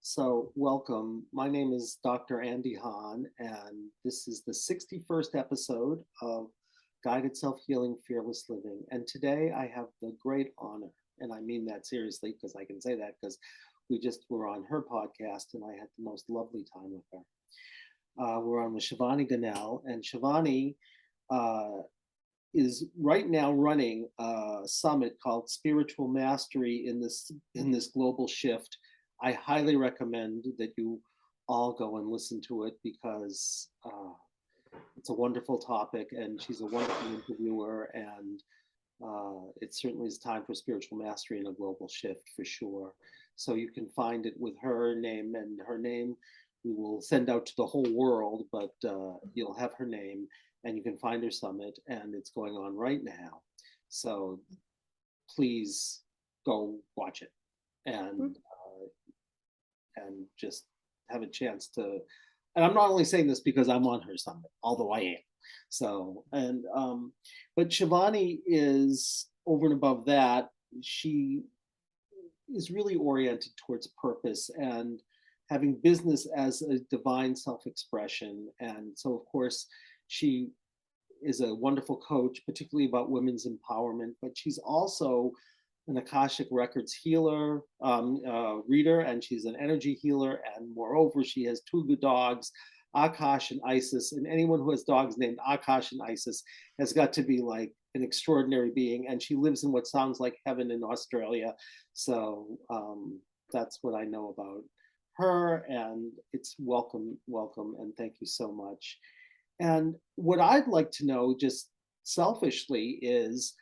So, welcome. My name is Dr. Andy Hahn, and this is the 61st episode of Guided Self Healing Fearless Living. And today I have the great honor, and I mean that seriously because I can say that because we just were on her podcast and I had the most lovely time with her. We're on with Shivany Gonnell, and Shivany uh, is right now running a summit called Spiritual Mastery in this global shift. I highly recommend that you all go and listen to it because it's a wonderful topic and she's a wonderful interviewer, and it certainly is time for spiritual mastery and a global shift for sure. So you can find it with her name, and her name we will send out to the whole world, but you'll have her name and you can find her summit, and it's going on right now. So please go watch it and just have a chance to. And I'm not only saying this because I'm on her summit, although I am. So, but Shivany is over and above that. She is really oriented towards purpose and having business as a divine self-expression. And so, of course, she is a wonderful coach, particularly about women's empowerment, but she's also an Akashic Records healer, reader, and she's an energy healer. And moreover, she has two good dogs, Akash and Isis. And anyone who has dogs named Akash and Isis has got to be like an extraordinary being. And she lives in what sounds like heaven in Australia. So that's what I know about her. And it's welcome, welcome, and thank you so much. And what I'd like to know, just selfishly, is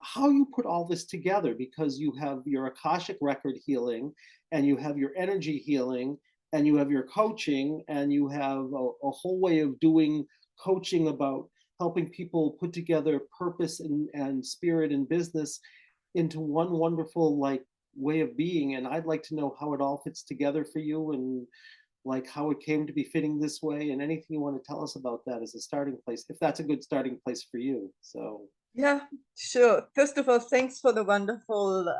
how you put all this together, because you have your Akashic record healing, and you have your energy healing, and you have your coaching, and you have a whole way of doing coaching about helping people put together purpose and spirit and business into one wonderful like way of being. And I'd like to know how it all fits together for you, and like how it came to be fitting this way, and anything you want to tell us about that as a starting place, if that's a good starting place for you. So Yeah, sure. First of all, thanks for the wonderful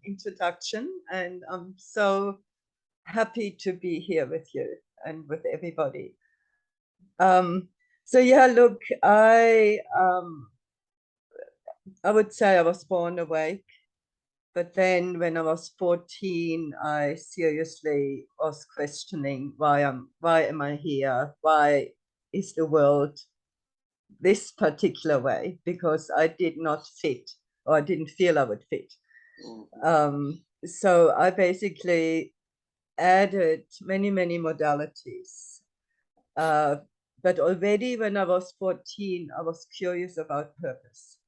introduction. And I'm so happy to be here with you and with everybody. Um, so yeah, look, I would say I was born awake, but then when I was 14, I seriously was questioning why am I here? Why is the world this particular way? Because I did not fit, or I didn't feel I would fit. So I basically added many modalities. But already when I was 14, I was curious about purpose.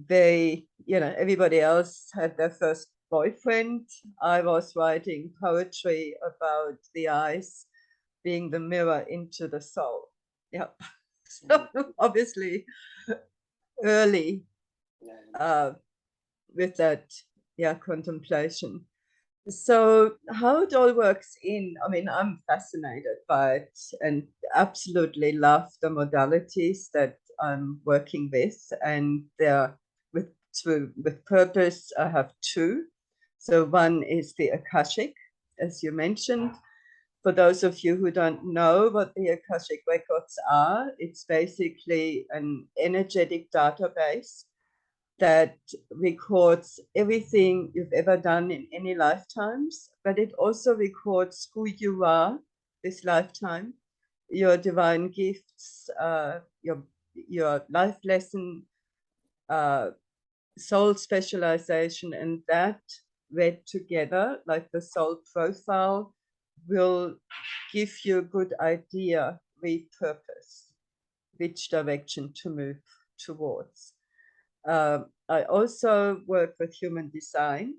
Everybody else had their first boyfriend. I was writing poetry about the eyes being the mirror into the soul. Yeah. So obviously early with that, contemplation. So how it all works I mean, I'm fascinated by it and absolutely love the modalities that I'm working with. And they're with purpose, I have two. So one is the Akashic, as you mentioned. For those of you who don't know what the Akashic records are, it's basically an energetic database that records everything you've ever done in any lifetimes, but it also records who you are this lifetime, your divine gifts, your life lesson, soul specialization, and that read together, like the soul profile, will give you a good idea, repurpose, which direction to move towards. I also work with human design.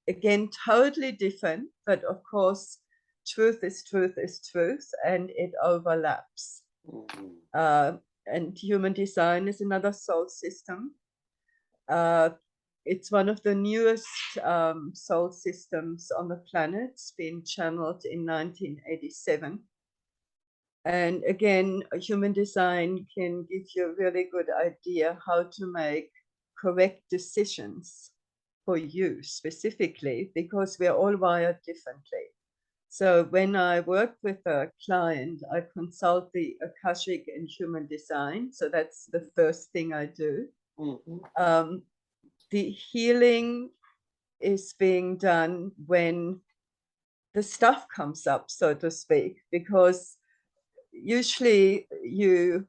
Again, totally different, but of course, truth is truth is truth, and it overlaps. And human design is another soul system. It's one of the newest soul systems on the planet. It's been channeled in 1987. And again, human design can give you a really good idea how to make correct decisions for you specifically, because we're all wired differently. So when I work with a client, I consult the Akashic and human design. So that's the first thing I do. Mm-hmm. The healing is being done when the stuff comes up, so to speak, because usually you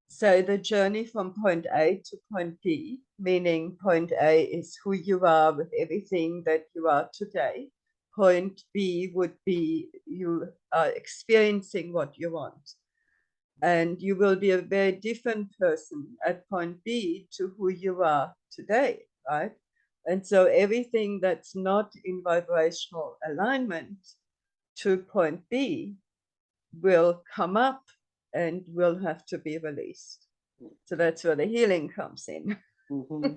say the journey from point A to point B, meaning point A is who you are with everything that you are today. Point B would be you are experiencing what you want. And you will be a very different person at point B to who you are today, right? And so everything that's not in vibrational alignment to point B will come up and will have to be released. So that's where the healing comes in. Mm-hmm.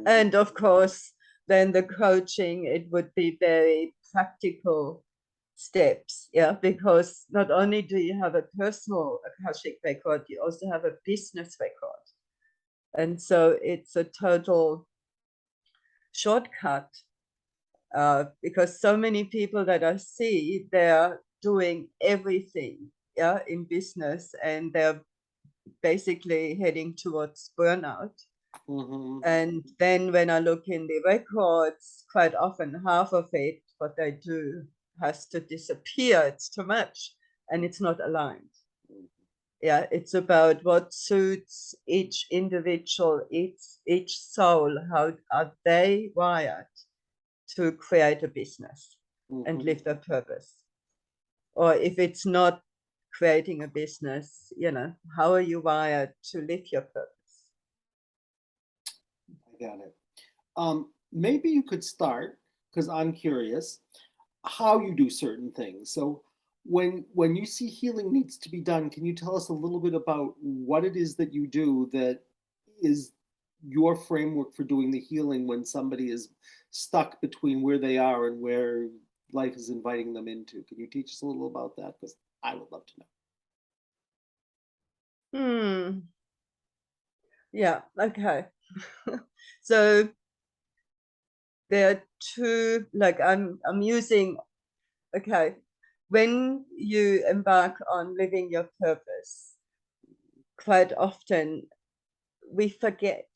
And of course, then the coaching, it would be very practical steps, yeah, because not only do you have a personal Akashic record, you also have a business record. And so it's a total shortcut because so many people that I see, they're doing everything, yeah, in business, and they're basically heading towards burnout. Mm-hmm. And then when I look in the records, quite often half of it, what they do, has to disappear. It's too much and it's not aligned. Yeah, it's about what suits each individual, each soul. How are they wired to create a business and Mm-hmm. live their purpose? Or if it's not creating a business, you know, how are you wired to live your purpose? I got it. Maybe you could start, because I'm curious, how you do certain things. So when you see healing needs to be done, can you tell us a little bit about what it is that you do that is your framework for doing the healing when somebody is stuck between where they are and where life is inviting them into? Can you teach us a little about that? Because I would love to know. Yeah, okay. So there are two, like I'm using, okay, when you embark on living your purpose, quite often we forget.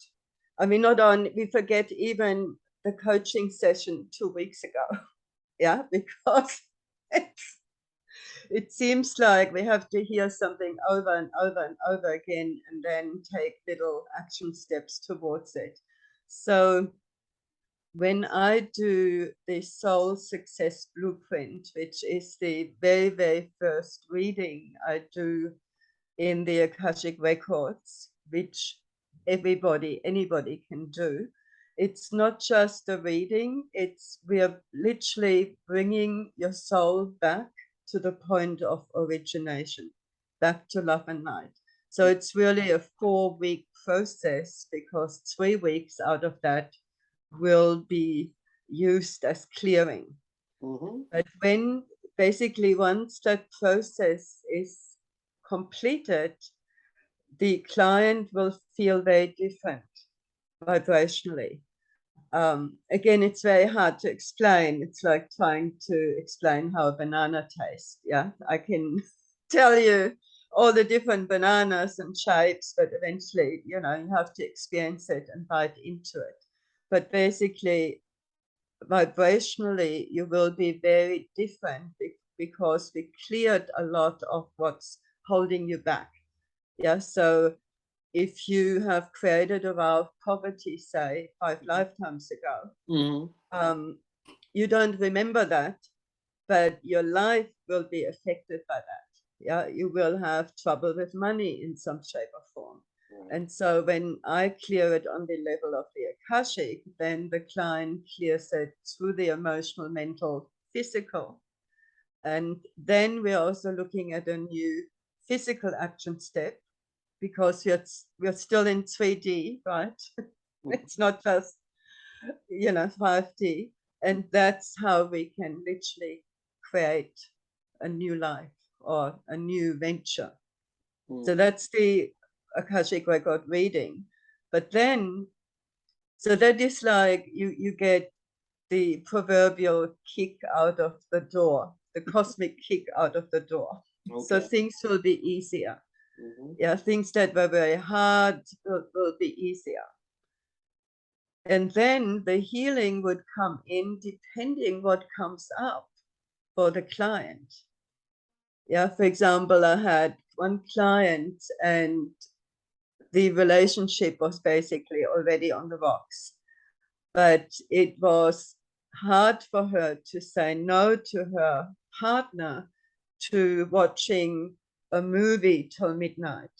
I mean, not on, we forget even the coaching session 2 weeks ago. Yeah, because it seems like we have to hear something over and over and over again and then take little action steps towards it. So when I do the Soul Success Blueprint, which is the very, very first reading I do in the Akashic Records, which anybody can do, it's not just a reading, we are literally bringing your soul back to the point of origination, back to love and light. So it's really a 4-week process because 3 weeks out of that will be used as clearing. Mm-hmm. But when basically once that process is completed, the client will feel very different vibrationally. Again, it's very hard to explain. It's like trying to explain how a banana tastes. Yeah, I can tell you all the different bananas and shapes, but eventually, you know, you have to experience it and bite into it. But basically, vibrationally, you will be very different because we cleared a lot of what's holding you back. Yeah, so if you have created a vow of poverty, say 5 lifetimes ago, Mm-hmm. you don't remember that, but your life will be affected by that. Yeah, you will have trouble with money in some shape or form. Right. And so when I clear it on the level of the Akashic, then the client clears it through the emotional, mental, physical. And then we're also looking at a new physical action step because we're still in 3D, right? It's not just, 5D. And that's how we can literally create a new life or a new venture. So that's the Akashic record reading. But then, so that is like you get the proverbial kick out of the door, the cosmic kick out of the door. So Okay. things will be easier. Mhm. Yeah, things that were very hard will be easier. And then the healing would come in depending what comes up for the client. Yeah, for example, I had one client and the relationship was basically already on the rocks, but it was hard for her to say no to her partner to watching a movie till midnight.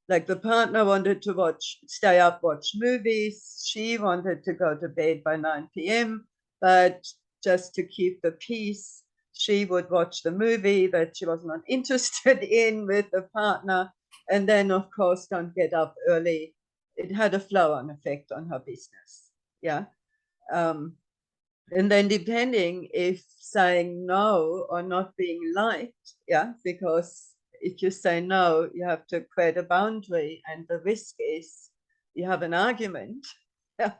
Like the partner wanted to stay up, watch movies. She wanted to go to bed by 9 p.m., but just to keep the peace, she would watch the movie that she was not interested in with the partner. And then, of course, don't get up early. It had a flow-on effect on her business. Yeah. And then depending if saying no or not being liked, yeah, because if you say no, you have to create a boundary, and the risk is you have an argument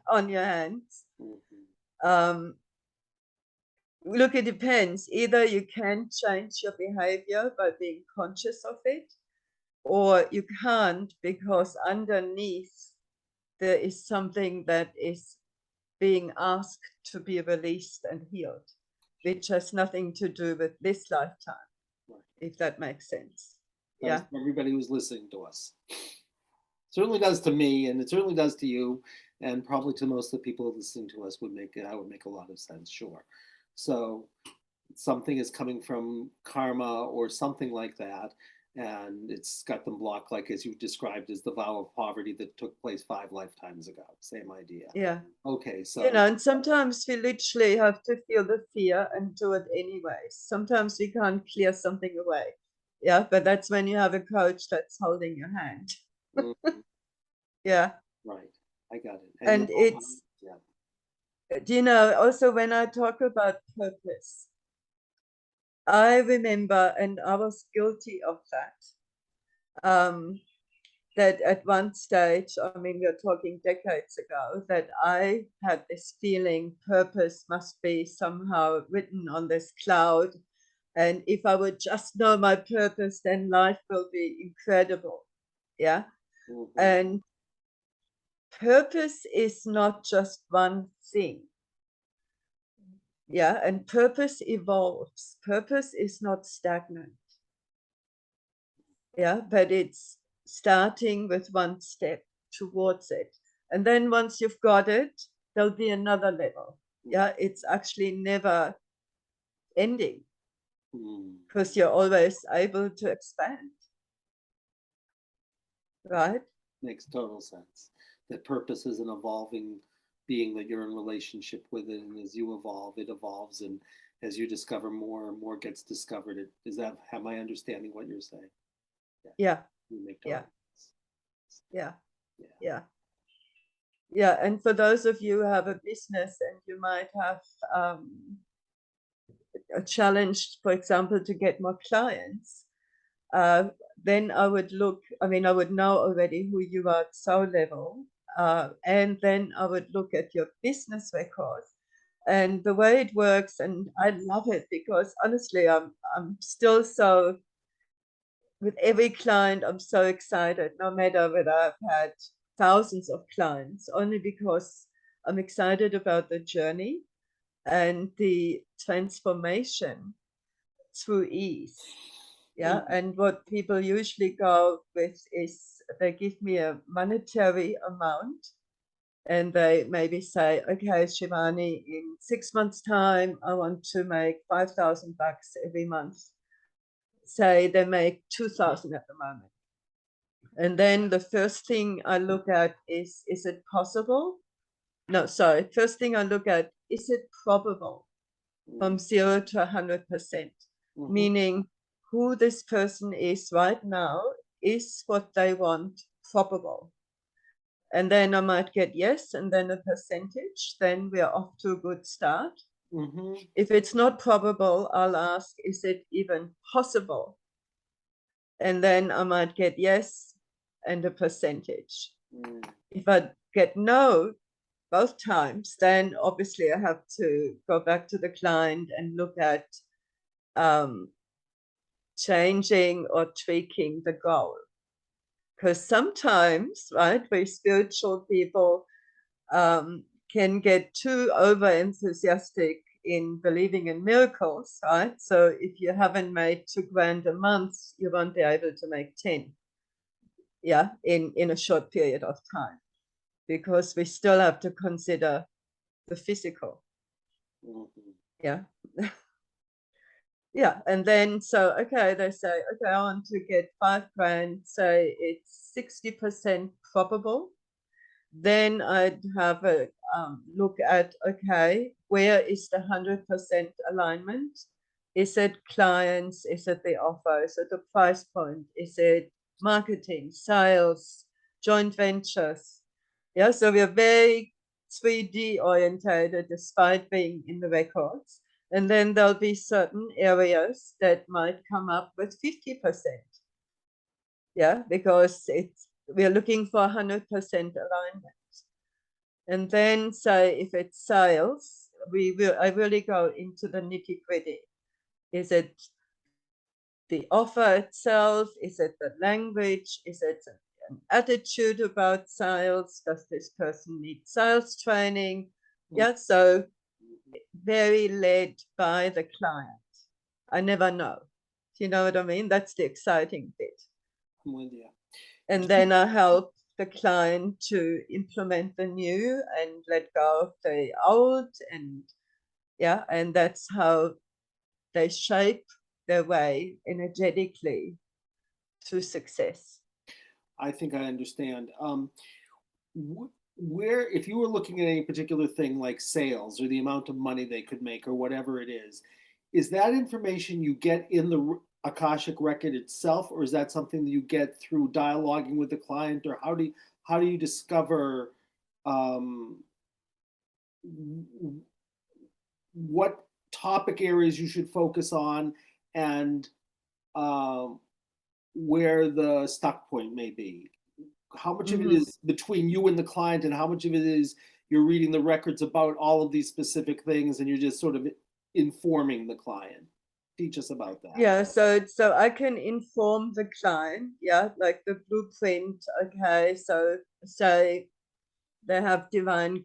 on your hands. Mhm. Look, it depends. Either you can change your behavior by being conscious of it, or you can't because underneath there is something that is being asked to be released and healed, which has nothing to do with this lifetime, Right. if that makes sense. Does Yeah. to everybody who's listening to us. Certainly does to me, and it certainly does to you, and probably to most of the people listening to us would make a lot of sense, sure. So something is coming from karma or something like that, and it's got them blocked, like as you described as the vow of poverty that took place 5 lifetimes ago. Same idea. Yeah. Okay, so You know, and sometimes we literally have to feel the fear and do it anyway. Sometimes we can't clear something away. Yeah, but that's when you have a coach that's holding your hand. mhm, Yeah. right, I got it. And it's, yeah. you know, also when I talk about purpose, I remember, and I was guilty of that at one stage, I mean, we're talking decades ago, that I had this feeling purpose must be somehow written on this cloud. And if I would just know my purpose, then life will be incredible. Yeah. Mhm, And purpose is not just one thing. Yeah. And purpose evolves. Purpose is not stagnant. Yeah. But it's starting with one step towards it. And then once you've got it, there'll be another level. Yeah. It's actually never ending mhm. because you're always able to expand. Right. Makes total sense. That purpose is an evolving being that you're in relationship with it, and as you evolve, it evolves, and as you discover more and more gets discovered. Is that am I understanding what you're saying? Yeah, Yeah. you make Yeah. total sense. Yeah. Yeah. Yeah. Yeah. And for those of you who have a business and you might have a challenge, for example, to get more clients, then I would look, I mean, I would know already who you are at soul level. And then I would look at your business records and the way it works. And I love it because honestly, I'm still so, with every client, I'm so excited, no matter whether I've had thousands of clients, only because I'm excited about the journey and the transformation through ease. Yeah. And what people usually go with is they give me a monetary amount and they maybe say, okay, Shivany, in 6 months' time, I want to make $5,000 every month. Say they make 2,000 at the moment. And then the first thing I look at is it possible? No, sorry. First thing I look at, is it probable? From 0 to 100%, meaning who this person is right now, is what they want probable? And then I might get yes, and then a percentage, then we're off to a good start. Mm-hmm. If it's not probable, I'll ask, is it even possible? And then I might get yes and a percentage. If I get no, both times, then obviously I have to go back to the client and look at um, changing or tweaking the goal. Because sometimes, right, we spiritual people can get too over enthusiastic in believing in miracles, right? So if you haven't made 2 grand a month, you won't be able to make 10, yeah, in a short period of time, because we still have to consider the physical. Mhm. Yeah. Yeah. And then, so, okay, they say, okay, I want to get 5 grand, say it's 60% probable. Then I'd have a look at, okay, where is the 100% alignment? Is it clients? Is it the offer? Is it the price point? Is it marketing, sales, joint ventures? Yeah, so we're very 3D orientated despite being in the records. And then there'll be certain areas that might come up with 50%. Yeah, because we're looking for 100% alignment. And then say if it's sales, I really go into the nitty-gritty. Is it the offer itself? Is it the language? Is it an attitude about sales? Does this person need sales training? Yeah, so very led by the client. I never know. Do you know what I mean? That's the exciting bit. I'm with you. And then I help the client to implement the new and let go of the old. And yeah, and that's how they shape their way energetically to success. I think I understand. Where, if you were looking at any particular thing like sales or the amount of money they could make or whatever it is that information you get in the Akashic record itself, or is that something that you get through dialoguing with the client, or how do you discover um, what topic areas you should focus on and um, where the stuck point may be? How much of it Mm-hmm. is between you and the client, and how much of it is you're reading the records about all of these specific things and you're just sort of informing the client? Teach us about that. Yeah, so I can inform the client, yeah, like the blueprint. Okay, so say they have divine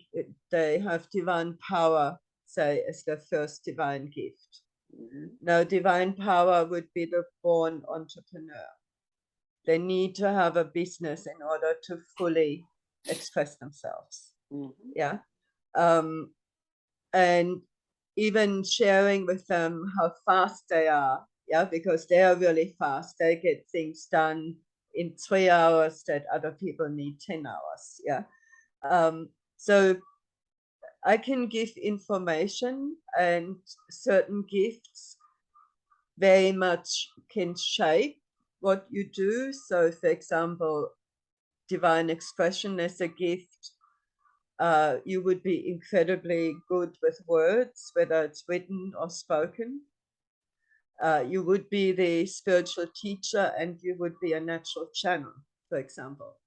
power, say, as their first divine gift. Mhm. Now, divine power would be the born entrepreneur. They need to have a business in order to fully express themselves. Mhm. Yeah. Um, and even sharing with them how fast they are. Yeah, because they are really fast. They get things done in 3 hours that other people need 10 hours. Yeah. So I can give information, and certain gifts very much can shape what you do. So, for example, divine expression as a gift, you would be incredibly good with words, whether it's written or spoken. You would be the spiritual teacher, and you would be a natural channel, for example.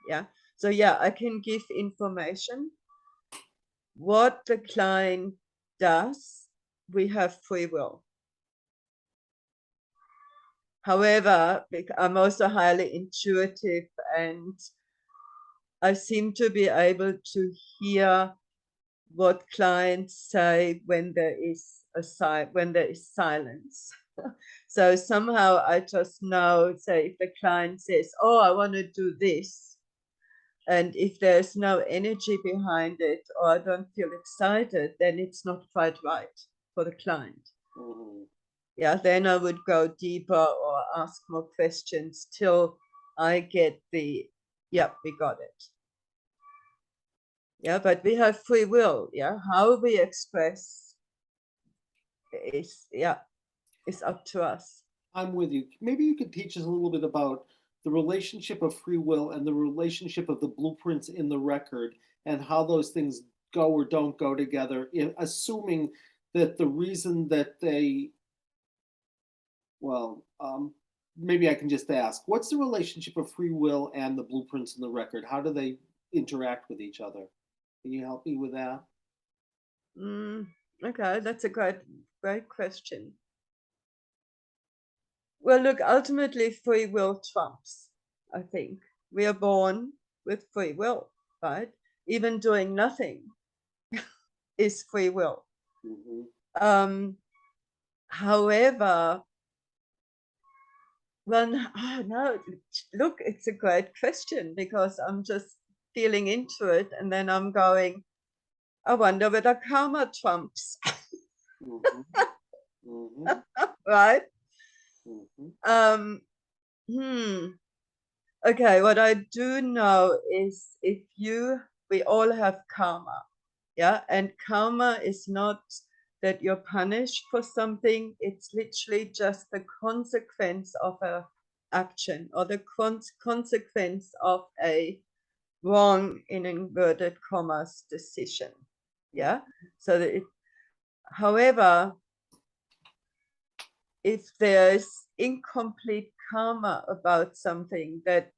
Yeah. So, yeah, I can give information. What the client does, we have free will. However, I'm also highly intuitive, and I seem to be able to hear what clients say when there is silence. So somehow I just know, say, if the client says, "Oh, I want to do this," and if there's no energy behind it, or I don't feel excited, then it's not quite right for the client. Mhm. Yeah, then I would go deeper or ask more questions till I get yep, we got it. Yeah, but we have free will. Yeah, how we express is up to us. I'm with you. Maybe you could teach us a little bit about the relationship of free will and the relationship of the blueprints in the record, and how those things go or don't go together, assuming that the reason that well, maybe I can just ask, what's the relationship of free will and the blueprints in the record? How do they interact with each other? Can you help me with that? Okay, that's a great question. Well, look, ultimately, free will trumps, I think. We are born with free will, right? Even doing nothing is free will. Um, however, well, no, look, it's a great question because I'm just feeling into it and then I'm going, I wonder whether karma trumps, right? Um, hmm. Okay, what I do know is we all have karma, yeah? And karma is not that you're punished for something, it's literally just the consequence of a action or the consequence of a wrong, in inverted commas, decision, yeah? So that however, if there's incomplete karma about something, that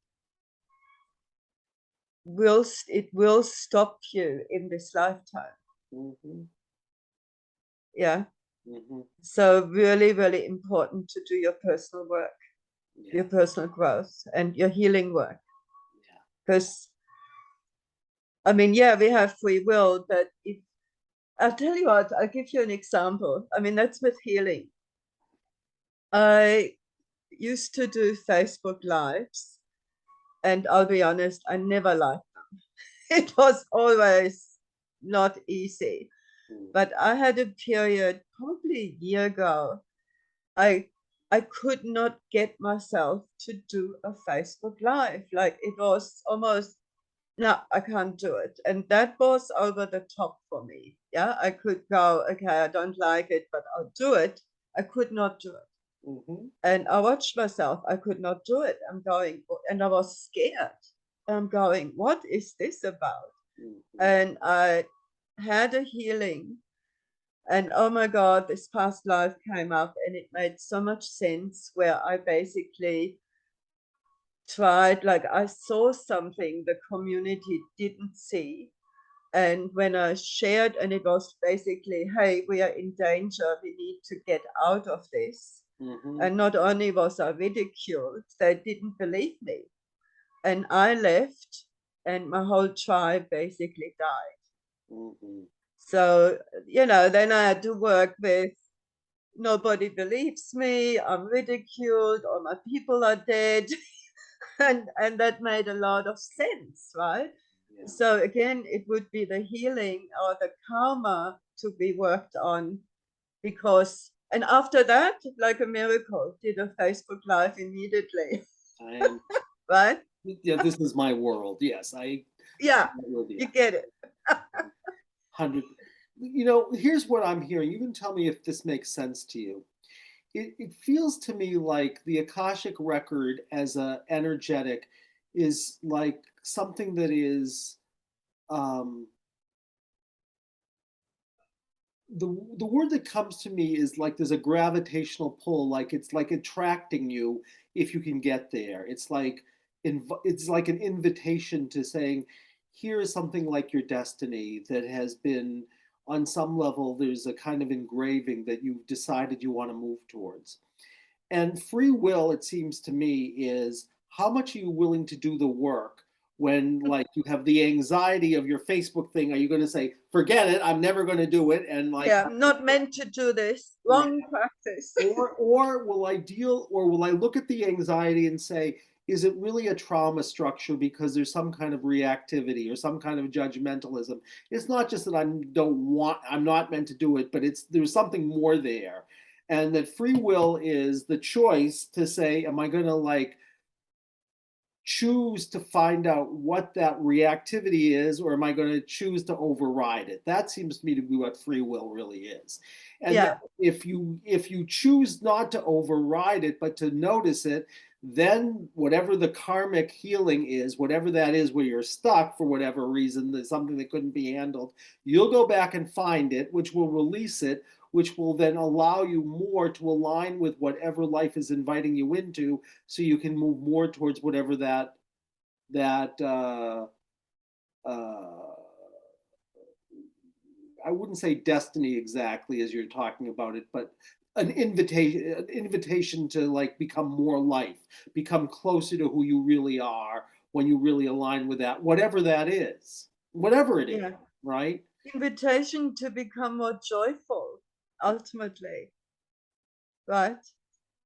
it will stop you in this lifetime. Yeah. So really, really important to do your personal work, your personal growth and your healing work. Because I mean, yeah, we have free will, but if I'll tell you what, I'll give you an example. I mean, that's with healing. I used to do Facebook Lives, and I'll be honest, I never liked them. It was always not easy. But I had a period, probably a year ago, I could not get myself to do a Facebook Live. Like it was almost, no, I can't do it. And that was over the top for me. Yeah, I could go, okay, I don't like it, but I'll do it. I could not do it. And I watched myself, I could not do it. I'm going, and I was scared. I'm going, what is this about? And I had a healing. And oh my God, this past life came up and it made so much sense where I basically tried, like I saw something the community didn't see. And when I shared, and it was basically, hey, we are in danger, we need to get out of this. And not only was I ridiculed, they didn't believe me. And I left, and my whole tribe basically died. So, then I had to work with nobody believes me, I'm ridiculed, all my people are dead. and that made a lot of sense, right? So again, it would be the healing or the karma to be worked on because, and after that, like a miracle, did a Facebook Live immediately. Right? Yeah, this is my world. Yes, yeah, you get it. 100. Here's what I'm hearing. You can tell me if this makes sense to you. It feels to me like the Akashic record as a energetic is like something that is the word that comes to me is like there's a gravitational pull, like it's like attracting you if you can get there. It's like an invitation to saying, here is something like your destiny that has been on some level, there's a kind of engraving that you've decided you want to move towards. And free will, it seems to me, is how much are you willing to do the work when, like, you have the anxiety of your Facebook thing? Are you going to say, forget it, I'm never going to do it? And like, yeah, I'm not meant to do this. Wrong practice. or will I look at the anxiety and say, is it really a trauma structure because there's some kind of reactivity or some kind of judgmentalism? It's not just that I'm not meant to do it, but there's something more there. And that free will is the choice to say, am I going to like choose to find out what that reactivity is, or am I going to choose to override it? That seems to me to be what free will really is. And yeah. if you choose not to override it, but to notice it, then whatever the karmic healing is, whatever that is, where you're stuck for whatever reason, there's something that couldn't be handled, you'll go back and find it, which will release it, which will then allow you more to align with whatever life is inviting you into, so you can move more towards whatever that uh, I wouldn't say destiny exactly as you're talking about it, but an invitation to like become more life, become closer to who you really are when you really align with that, whatever it is, Yeah. right? Invitation to become more joyful, ultimately, right?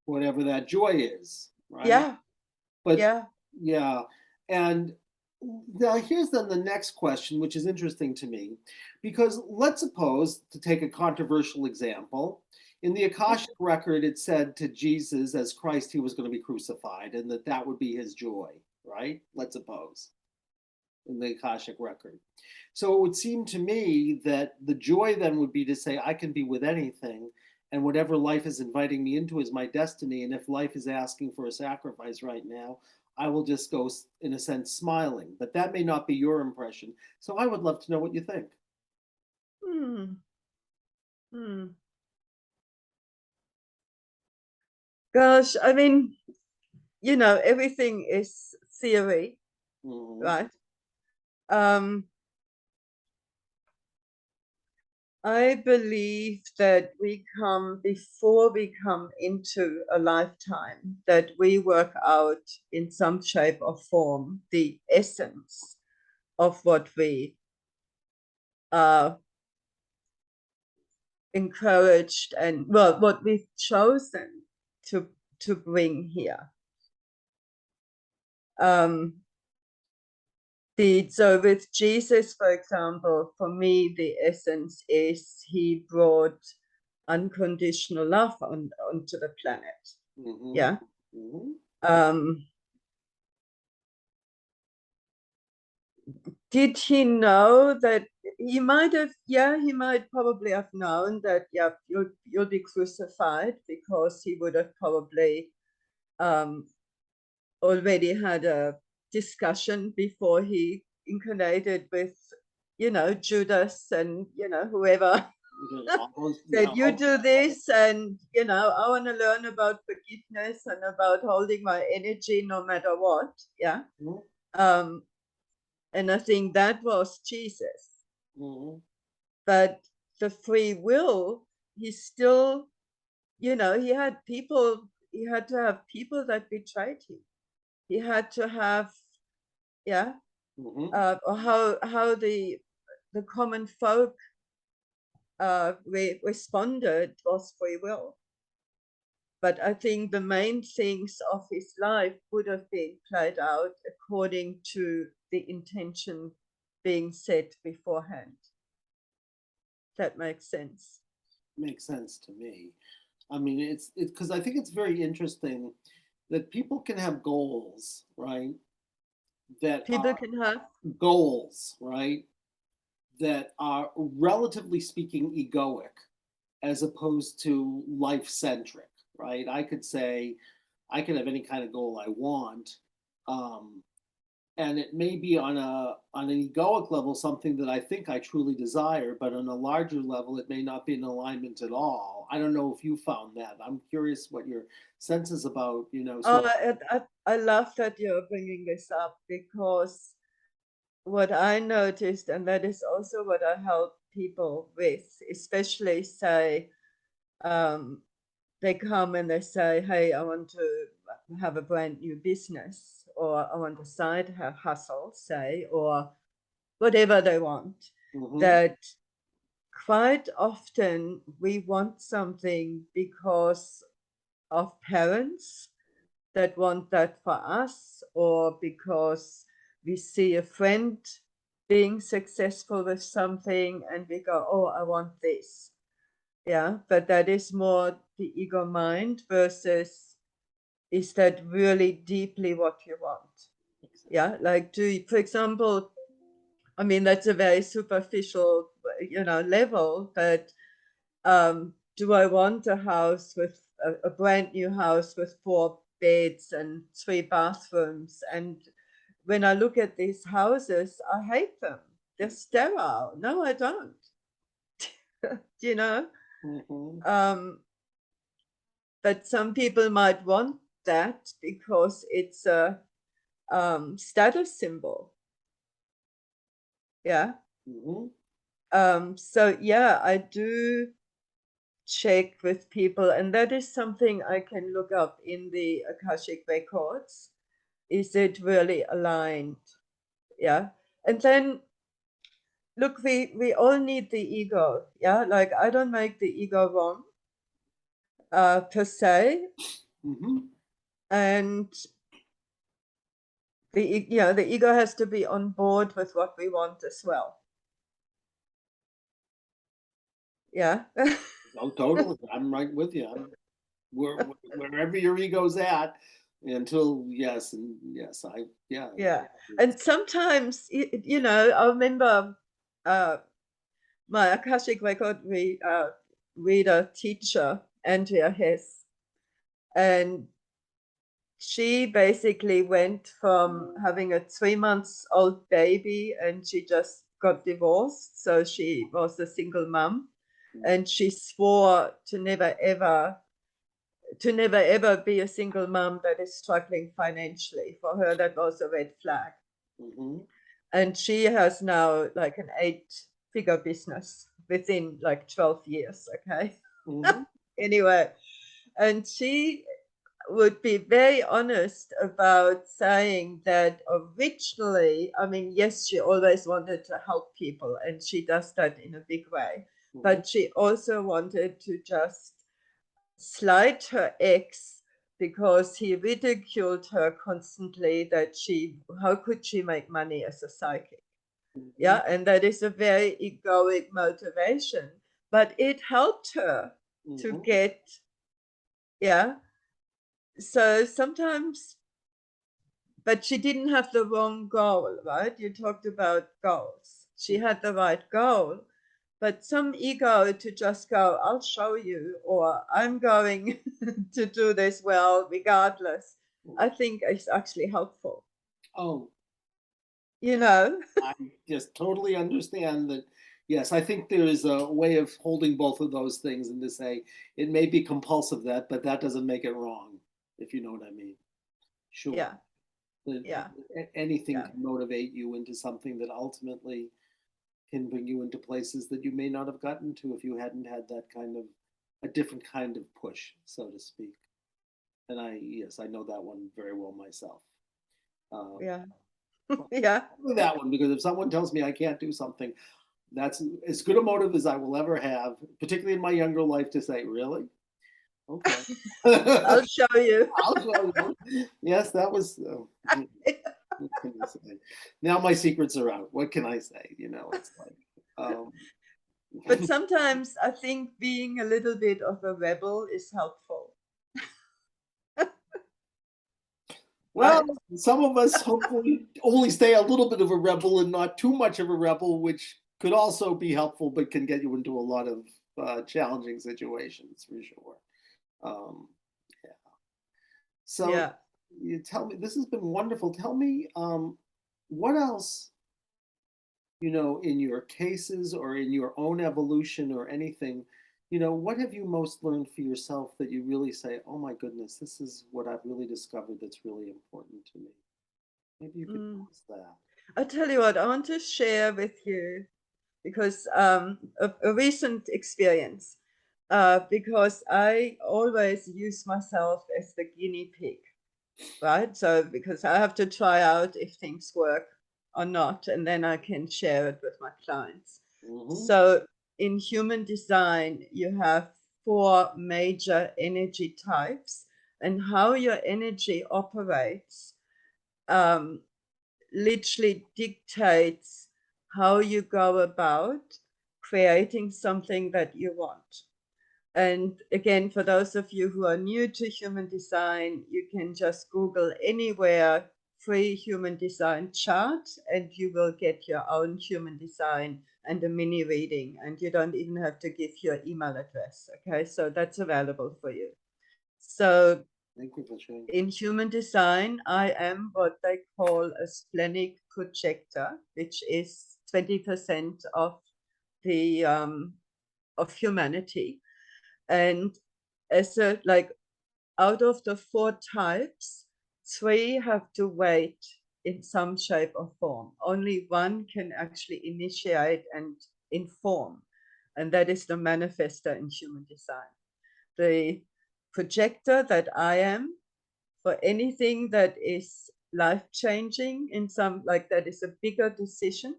Whatever that joy is, right? Yeah, But yeah. yeah, and now here's then the next question, which is interesting to me, because let's suppose, to take a controversial example, in the Akashic record, it said to Jesus as Christ he was going to be crucified, and that that would be his joy, right? Let's suppose in the Akashic record. So it would seem to me that the joy then would be to say, I can be with anything, and whatever life is inviting me into is my destiny. And if life is asking for a sacrifice right now, I will just go, in a sense, smiling. But that may not be your impression. So I would love to know what you think. Hmm. Hmm. Gosh, I mean, everything is theory, Mm-hmm. right? Um, I believe that before we come into a lifetime, that we work out in some shape or form the essence of what we are encouraged and, well, what we've chosen to bring here. So with Jesus, for example, for me, the essence is he brought unconditional love onto the planet. Mm-hmm. Yeah. Mm-hmm. Um, did he know that he might have, yeah, he might probably have known that, yeah, you'll be crucified, because he would have probably already had a discussion before he incarnated with, Judas and, whoever Yeah. said, you do this, and, I want to learn about forgiveness and about holding my energy no matter what. Yeah. Um, and I think that was Jesus. Mm-hmm. But the free will, he still, he had to have people that betrayed him. He had to have, yeah, Mm-hmm. or how the common folk responded was free will. But I think the main things of his life would have been played out according to the intention being set beforehand. That makes sense. Makes sense to me. I mean, it's because I think it's very interesting that people can have goals, right? That People are can have, goals, right? That are relatively speaking egoic as opposed to life centric, right? I could say I can have any kind of goal I want, um, and it may be on an egoic level something that I think I truly desire, but on a larger level it may not be in alignment at all. I don't know if you found that. I'm curious what your sense is about, oh, sort of. I love that you're bringing this up, because what I noticed, and that is also what I help people with, especially say, um, they come and they say, hey, I want to have a brand new business, or I want a side hustle, say, or whatever they want. Mm-hmm. That quite often we want something because of parents that want that for us, or because we see a friend being successful with something and we go, oh, I want this. Yeah, but that is more the ego mind versus, is that really deeply what you want? Yeah, like, for example, I mean, that's a very superficial, level, but do I want a house with a brand new house with 4 beds and 3 bathrooms? And when I look at these houses, I hate them. They're sterile. No, I don't. you know? Mm-hmm. Um, but some people might want that because it's a status symbol. Yeah. Mm-hmm. So yeah, I do check with people, and that is something I can look up in the Akashic records. Is it really aligned? Yeah. And then look, we all need the ego. Yeah. Like I don't make the ego wrong, per se. Mhm. And the ego has to be on board with what we want as well. Yeah. Oh, totally. I'm right with you. Wherever your ego's at, until yes, and yes, yeah. Yeah. And sometimes, I remember uh, my Akashic record reader teacher, Andrea Hess, and she basically went from having a 3 months old baby and she just got divorced. So she was a single mom, and she swore to never ever be a single mom that is struggling financially. For her, that was a red flag. Mhm. And she has now like an 8-figure business within like 12 years. Okay. Mhm. Anyway, and she would be very honest about saying that originally, I mean, yes, she always wanted to help people and she does that in a big way, Mhm. but she also wanted to just slight her ex because he ridiculed her constantly that how could she make money as a psychic? Mhm. Yeah, and that is a very egoic motivation, but it helped her to Mhm. get, yeah. So sometimes, but she didn't have the wrong goal, right? You talked about goals. She had the right goal, but some ego to just go, I'll show you, or I'm going to do this well, regardless, I think is actually helpful. Oh, You know? I just totally understand that. Yes, I think there is a way of holding both of those things and to say it may be compulsive but that doesn't make it wrong, if you know what I mean. Sure. Yeah, That yeah, anything yeah, can motivate you into something that ultimately can bring you into places that you may not have gotten to if you hadn't had that kind of a different kind of push, so to speak. And yes, I know that one very well myself. Um, yeah, yeah, that one, because if someone tells me I can't do something, that's as good a motive as I will ever have, particularly in my younger life, to say, really? Okay. I'll show you. I'll show you. Yes, that was. What can you say? Now my secrets are out. What can I say? It's like, um, But sometimes I think being a little bit of a rebel is helpful, well, right? some of us hopefully only stay a little bit of a rebel and not too much of a rebel, which could also be helpful, but can get you into a lot of challenging situations for sure. Um, yeah. So Yeah. you tell me, this has been wonderful. Tell me, what else, in your cases or in your own evolution or anything, what have you most learned for yourself that you really say, oh my goodness, this is what I've really discovered that's really important to me? Maybe you could tell Mm. us that. I tell you what, I want to share with you because a recent experience, because I always use myself as the guinea pig, right? So because I have to try out if things work or not, and then I can share it with my clients. Mm-hmm. So in human design, you have 4 major energy types, and how your energy operates um, literally dictates how you go about creating something that you want. And again, for those of you who are new to human design, you can just Google anywhere free human design chart, and you will get your own human design and a mini reading. And you don't even have to give your email address. Okay, so that's available for you. So Thank you for sharing. in human design, I am what they call a splenic projector, which is 20% the of humanity. And as a like out of the 4 types, 3 have to wait in some shape or form. Only one can actually initiate and in form, and that is the manifester in human design. The projector that I am for anything that is life-changing in some, like that is a bigger decision,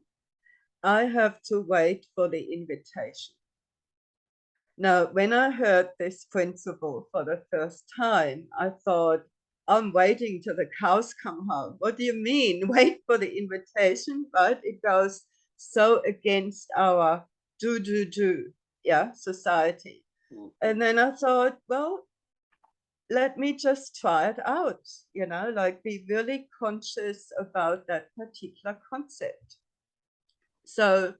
I have to wait for the invitation. Now, when I heard this principle for the first time, I thought, I'm waiting till the cows come home. What do you mean? Wait for the invitation, right? It goes so against our do, society. Mhm. And then I thought, well, let me just try it out, like be really conscious about that particular concept. So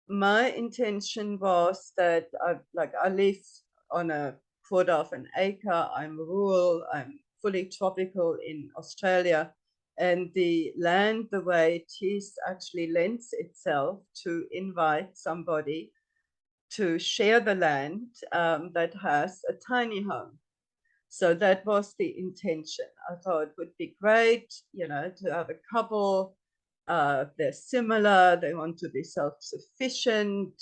my intention was that I live on a quarter of an acre. I'm rural. I'm fully tropical in Australia, and the land, the way it is, actually lends itself to invite somebody to share the land that has a tiny home. So that was the intention. I thought it would be great, to have a couple. They're similar. They want to be self-sufficient,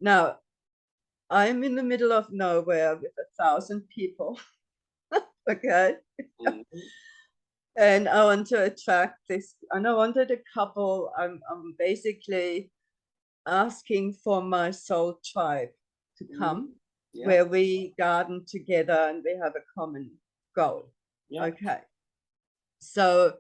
Now, I'm in the middle of nowhere with 1,000 people, okay? Mhm. And I want to attract this, and I wanted a couple. I'm basically asking for my soul tribe to come, Yeah. where we garden together and we have a common goal. Yeah. Okay. So,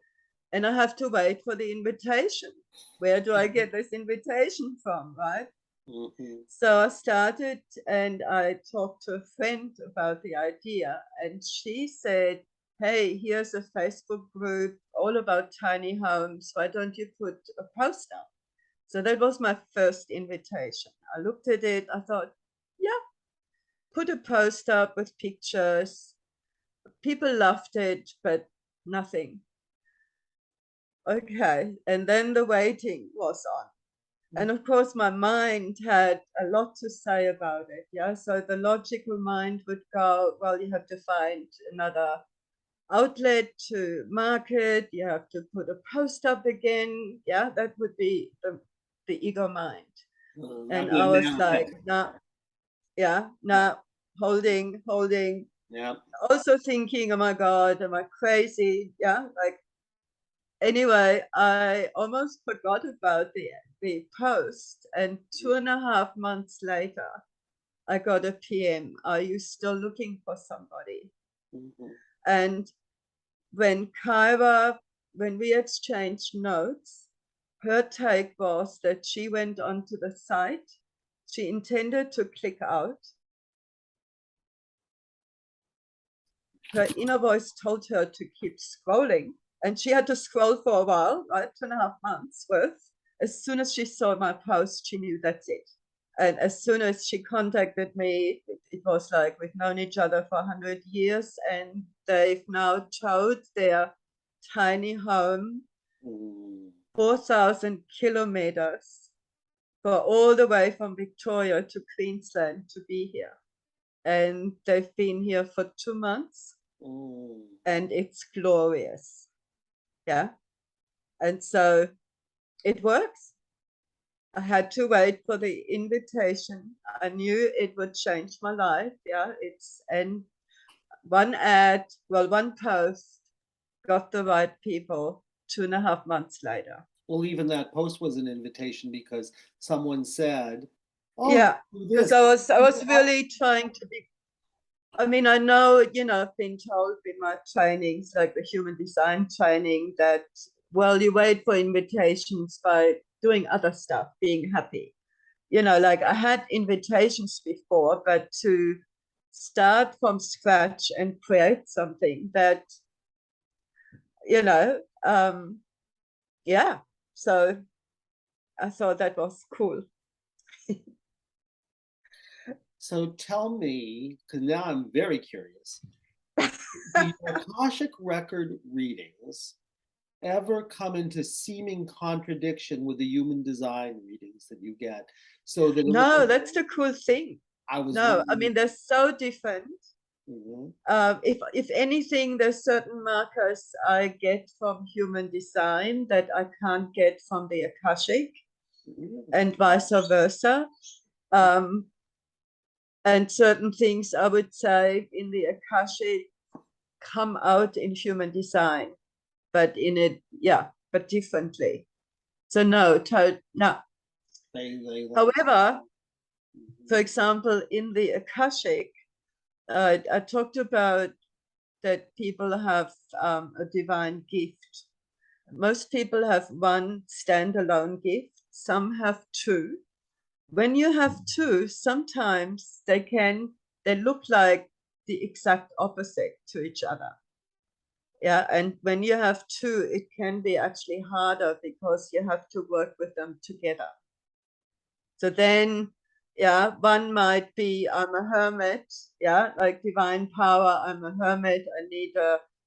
and I have to wait for the invitation. Where do I get this invitation from, right? Mhm. So I started and I talked to a friend about the idea, and she said, hey, here's a Facebook group all about tiny homes. Why don't you put a post up? So that was my first invitation. I looked at it, I thought, yeah, put a post up with pictures. People loved it, but nothing. Okay, and then the waiting was on. And of course, my mind had a lot to say about it. Yeah, so the logical mind would go, well, you have to find another outlet to market, you have to put a post up again. Yeah, that would be the ego mind. And I was like, nah, holding, Yeah. also thinking, oh my God, am I crazy? Yeah, like, anyway, I almost forgot about the post, and 2.5 months later, I got a PM. Are you still looking for somebody? Mhm. And when Kyra, when we exchanged notes, her take was that she went onto the site. She intended to click out. Her inner voice told her to keep scrolling, and she had to scroll for a while, right? 2.5 months worth. As soon as she saw my post, she knew that's it. And as soon as she contacted me, it was like we've known each other for 100 years, and they've now towed their tiny home 4,000 kilometers for all the way from Victoria to Queensland to be here. And they've been here for 2 months. And it's glorious. Yeah. And so it works. I had to wait for the invitation. I knew it would change my life. Yeah. And one post got the right people 2.5 months later. Well, even that post was an invitation because someone said, "Oh, yeah, do because this." I was really trying to be. I mean, I know, I've been told in my trainings, like the human design training, that, well, you wait for invitations by doing other stuff, being happy. Like I had invitations before, but to start from scratch and create something that, yeah. So I thought that was cool. So tell me, because now I'm very curious, the Akashic record readings ever come into seeming contradiction with the human design readings that you get? So that No, that's the cool thing. I was No, I mean, they're so different. Mhm. If anything, there's certain markers I get from human design that I can't get from the Akashic. and vice versa. And certain things I would say in the Akashic come out in human design, but in it, but differently. So no. However, for example, in the Akashic, I talked about that people have a divine gift. Most people have one standalone gift. Some have two. When you have two, sometimes they look like the exact opposite to each other. Yeah, and when you have two, it can be actually harder because you have to work with them together. So then, one might be, I'm a hermit, like divine power, I'm a hermit, I need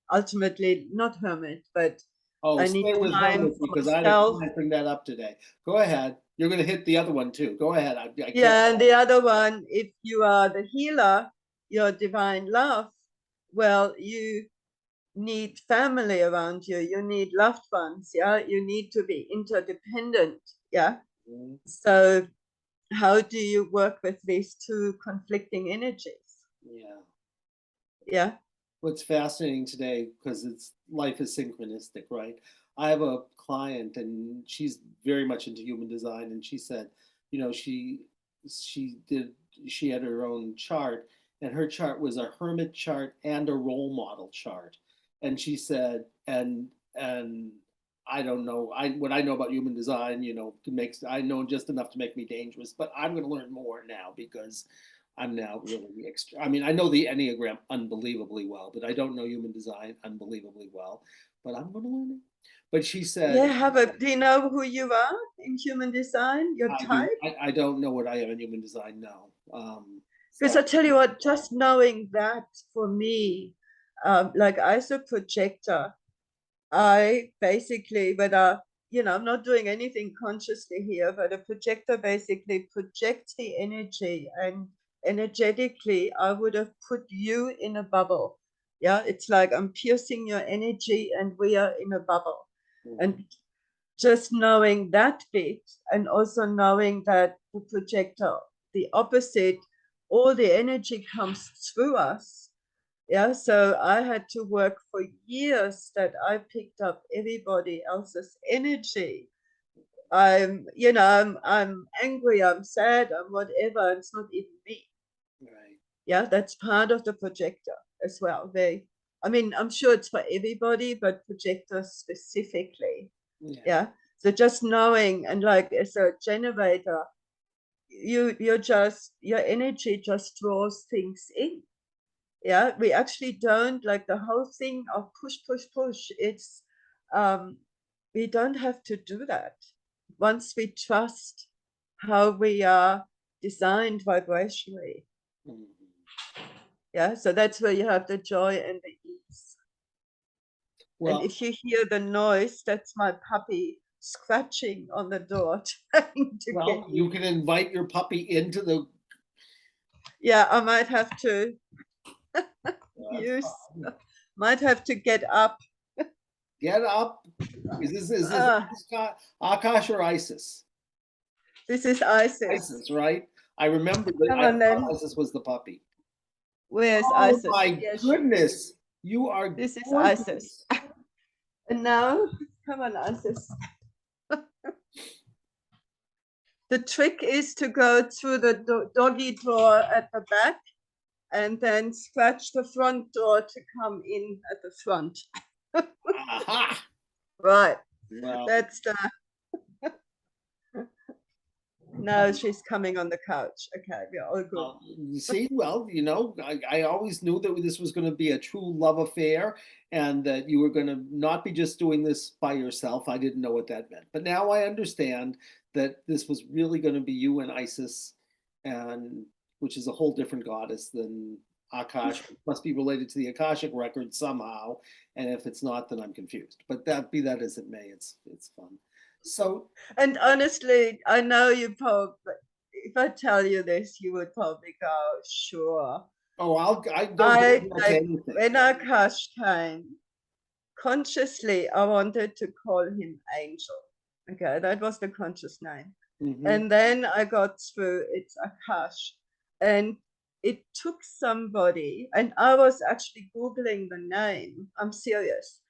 ultimately not hermit, but I need stay with time hermit for because I myself. didn't bring that up today. Go ahead. You're going to hit the other one too. Go ahead. I can't. Yeah, and the other one, if you are the healer, your divine love, well, you need family around you, you need loved ones, you need to be interdependent, Mhm. So how do you work with these two conflicting energies? Yeah. What's fascinating today, because it's life is synchronistic, right? I have a client and she's very much into human design, and she said, she did she had her own chart, and her chart was a hermit chart and a role model chart. And she said, and I don't know, what I know about human design, makes I know just enough to make me dangerous, but I'm going to learn more now because I'm now really extra. I mean, I know the Enneagram unbelievably well, but I don't know human design unbelievably well. But I'm going to learn it. But she said, Do you know who you are in human design, your I do. type? I don't know what I am in human design. No. Because So I tell you what, just knowing that for me, like as a projector, I basically, I'm not doing anything consciously here, but a projector basically projects the energy, and energetically, I would have put you in a bubble. Yeah, it's like I'm piercing your energy and we are in a bubble. And just knowing that bit, and also knowing that the projector, the opposite, all the energy comes through us. Yeah, so I had to work for years that I picked up everybody else's energy. I'm angry, I'm sad, I'm whatever. It's not even me. right. Yeah, that's part of the projector as well. I'm sure it's for everybody, but projectors specifically. Yeah. So just knowing, and like as a generator, your energy just draws things in. Yeah, we actually don't like the whole thing of push, push, push. It's we don't have to do that once we trust how we are designed vibrationally. Yeah, so that's where you have the joy and the ease. And Well, if you hear the noise, that's my puppy scratching on the door, trying to get you in. can invite your puppy into the. Yeah, I might have to use, might have to get up. Get up. Is this Akash or Isis? This is Isis. Isis, right? I remember that. Come I on thought then. Isis was the puppy. Where's Oh Isis? my Yes, goodness. You are this is Isis. gorgeous. And now, come on, Isis. The trick is to go through the doggy door at the back and then scratch the front door to come in at the front. Aha. Right. Well, That's the. No, she's coming on the couch. Okay, we're all good. you see, well, I always knew that this was going to be a true love affair and that you were going to not be just doing this by yourself. I didn't know what that meant. But now I understand that this was really going to be you and Isis, and which is a whole different goddess than Akash. It must be related to the Akashic record somehow. And if it's not, then I'm confused. But be that as it may, it's fun. So, And honestly, I know you probably, if I tell you this, you would probably go, sure. I don't I say like anything. when Akash came, consciously I wanted to call him Angel. Okay, that was the conscious name. Hmm. And then I got through it's Akash. And it took somebody, and I was actually Googling the name. I'm serious.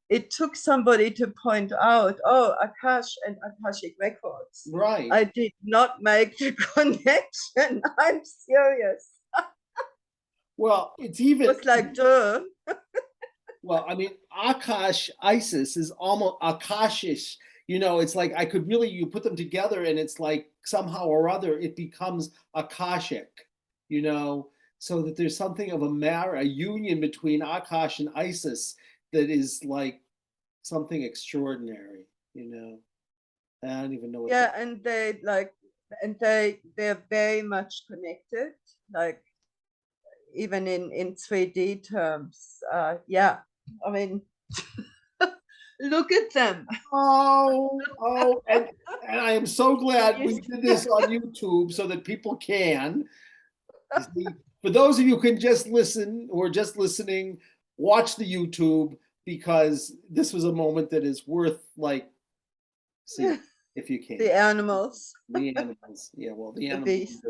It took somebody to point out, oh, Akash and Akashic Records. Right. I did not make the connection. I'm serious. Well, it's It even, was like, duh. well, I mean, Akash Isis is almost Akashish. You know, it's like I could really, you put them together and it's like somehow or other it becomes Akashic, you know, so that there's something of a union between Akash and Isis that is like something extraordinary, you know. I don't even know what to. Yeah, and they're very much connected, like even in 3D terms. Yeah, I mean, look at them. And I am so Can glad you we see? did this on YouTube so that people can. You see, for those of you who can just listen or just listening, watch the YouTube because this was a moment that is worth like seeing if you The can. animals, The animals, yeah, well, the the animals, beasts.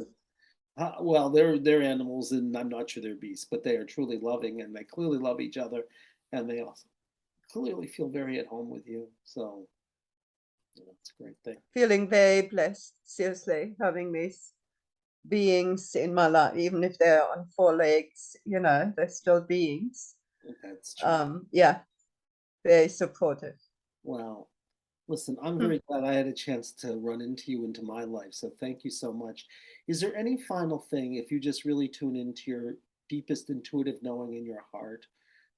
well, they're animals, and I'm not sure they're beasts, but they are truly loving, and they clearly love each other, and they also clearly feel very at home with you. So, you know, it's a great thing. Feeling very blessed, seriously, having these beings in my life, even if they're on four legs, they're still beings. That's true. Yeah, very supportive. Well, listen, I'm Hmm. very glad I had a chance to run into you into my life. So thank you so much. Is there any final thing, if you just really tune into your deepest intuitive knowing in your heart,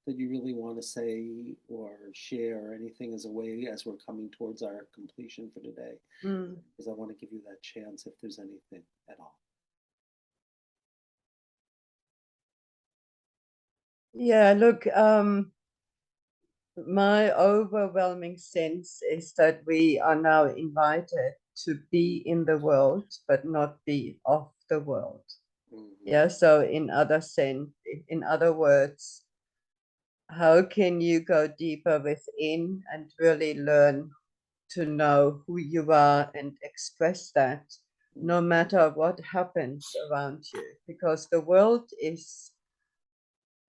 that you really want to say or share or anything as a way as we're coming towards our completion for today? Mm. Because I want to give you that chance if there's anything at all. Yeah, look, my overwhelming sense is that we are now invited to be in the world, but not be of the world. Mm-hmm. Yeah, so in other words, how can you go deeper within and really learn to know who you are and express that no matter what happens around you? Because the world is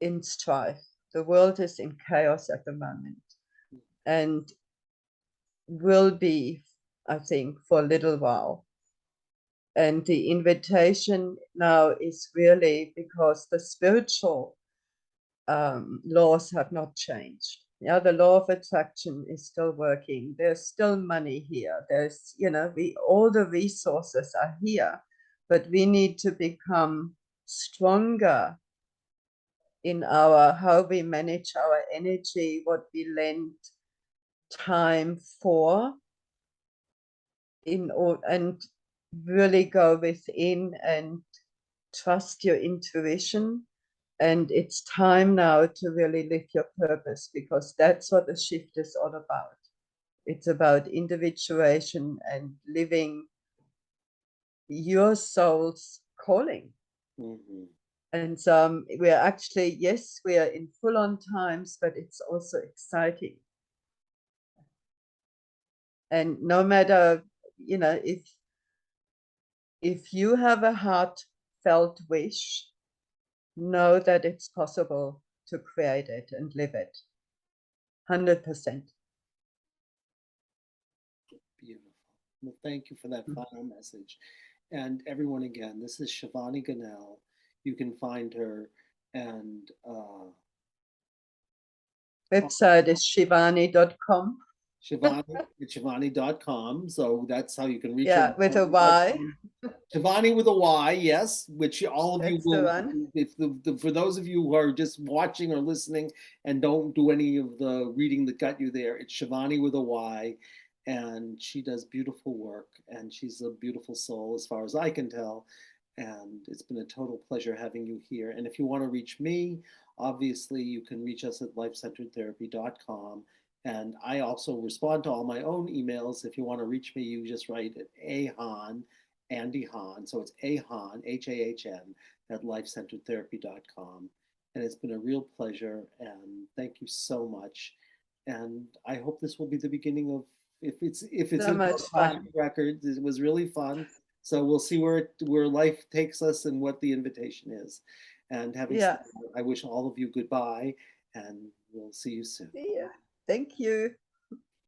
in strife, the world is in chaos at the moment, and will be, I think, for a little while. And the invitation now is really because the spiritual laws have not changed. Yeah, the law of attraction is still working. There's still money here. There's, all the resources are here, but we need to become stronger in our how we manage our energy, what we lend time for, and really go within and trust your intuition. And it's time now to really live your purpose, because that's what the shift is all about. It's about individuation and living your soul's calling. Mm-hmm. And we're actually, yes, we are in full on times, but it's also exciting. And no matter, if you have a heartfelt wish, know that it's possible to create it and live it. 100%. Beautiful. Well, thank you for that final message. And everyone, again, this is Shivany Gonnell. You can find her and Website is shivani.com. Shivany at Shivany.com. So that's how you can reach her. Yeah, with a Y. Shivany with a Y, yes, which all of you That's the will, one. if for those of you who are just watching or listening and don't do any of the reading that got you there, it's Shivany with a Y. And she does beautiful work and she's a beautiful soul as far as I can tell. And it's been a total pleasure having you here. And if you want to reach me, obviously you can reach us at lifecenteredtherapy.com. And I also respond to all my own emails. If you want to reach me, you just write at ahan, Andy Hahn. So it's ahan, H-A-H-N, at lifecenteredtherapy.com. And it's been a real pleasure. And thank you so much. And I hope this will be the beginning of if it's So in our much Akashic fun. records, it was really fun. So we'll see where life takes us and what the invitation is. And having said Yeah. that, I wish all of you goodbye, and we'll see you soon. See ya. Thank you.